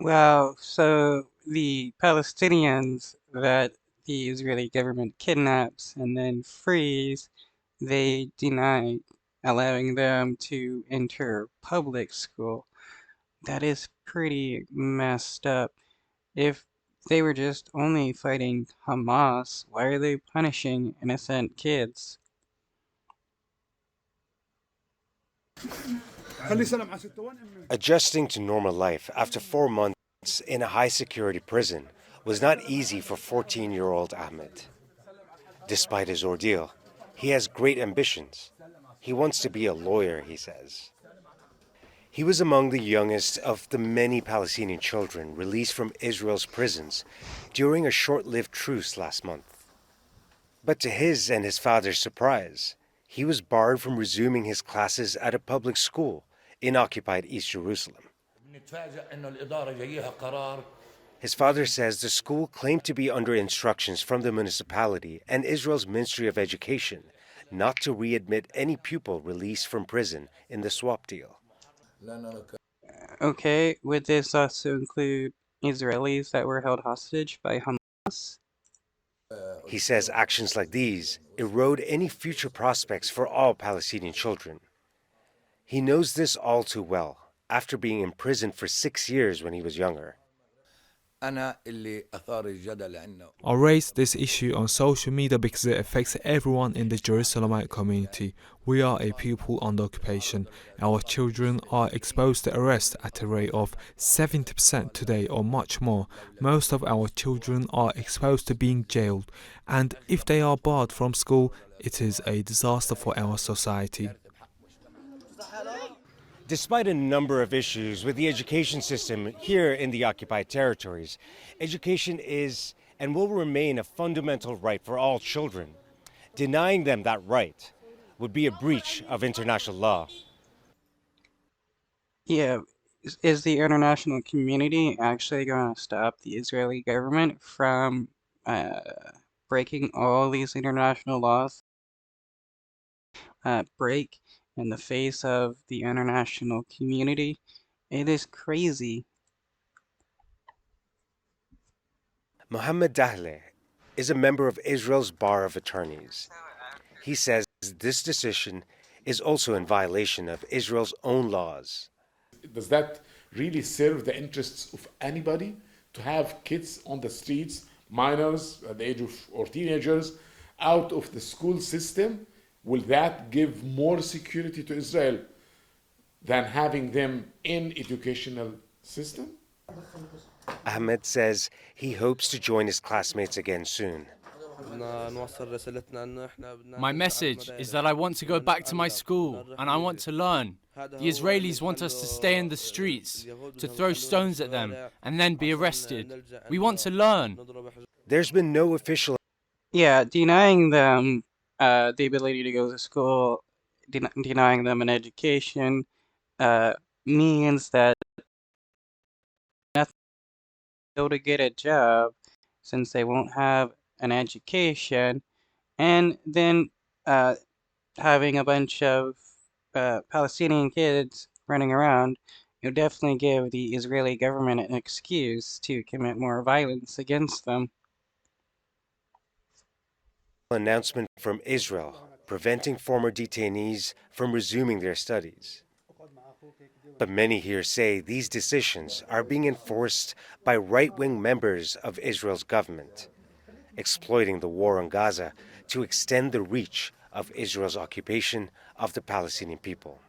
Well, so the Palestinians that the Israeli government kidnaps and then frees, they deny allowing them to enter public school. That is pretty messed up. If they were just only fighting Hamas, why are they punishing innocent kids? Adjusting to normal life after 4 months in a high security prison was not easy for 14-year-old Ahmed. Despite his ordeal, he has great ambitions. He wants to be a lawyer, he says. He was among the youngest of the many Palestinian children released from Israel's prisons during a short-lived truce last month. But to his and his father's surprise, he was barred from resuming his classes at a public school in occupied East Jerusalem. His father says the school claimed to be under instructions from the municipality and Israel's Ministry of Education not to readmit any pupil released from prison in the swap deal. Okay, would this also include Israelis that were held hostage by Hamas? He says actions like these erode any future prospects for all Palestinian children. He knows this all too well after being imprisoned for 6 years when he was younger. I raised this issue on social media because it affects everyone in the Jerusalemite community. We are a people under occupation. Our children are exposed to arrest at a rate of 70% today or much more. Most of our children are exposed to being jailed, and if they are barred from school, it is a disaster for our society. Despite a number of issues with the education system here in the occupied territories, education is and will remain a fundamental right for all children. Denying them that right would be a breach of international law. Yeah, is the international community actually going to stop the Israeli government from uh, breaking all these international laws break in the face of the international community? It is crazy. Mohammed Dahle is a member of Israel's Bar of Attorneys. He says this decision is also in violation of Israel's own laws. Does that really serve the interests of anybody to have kids on the streets, minors at the age of or teenagers, out of the school system? Will that give more security to Israel than having them in educational system? Ahmed says he hopes to join his classmates again soon. My message is that I want to go back to my school and I want to learn. The Israelis want us to stay in the streets, to throw stones at them and then be arrested. We want to learn. There's been no official. Yeah, denying them the ability to go to school, denying them an education, means that nothing able to get a job since they won't have an education, and then having a bunch of Palestinian kids running around, you'll definitely give the Israeli government an excuse to commit more violence against them. Announcement from Israel preventing former detainees from resuming their studies. But many here say these decisions are being enforced by right-wing members of Israel's government, exploiting the war on Gaza to extend the reach of Israel's occupation of the Palestinian people.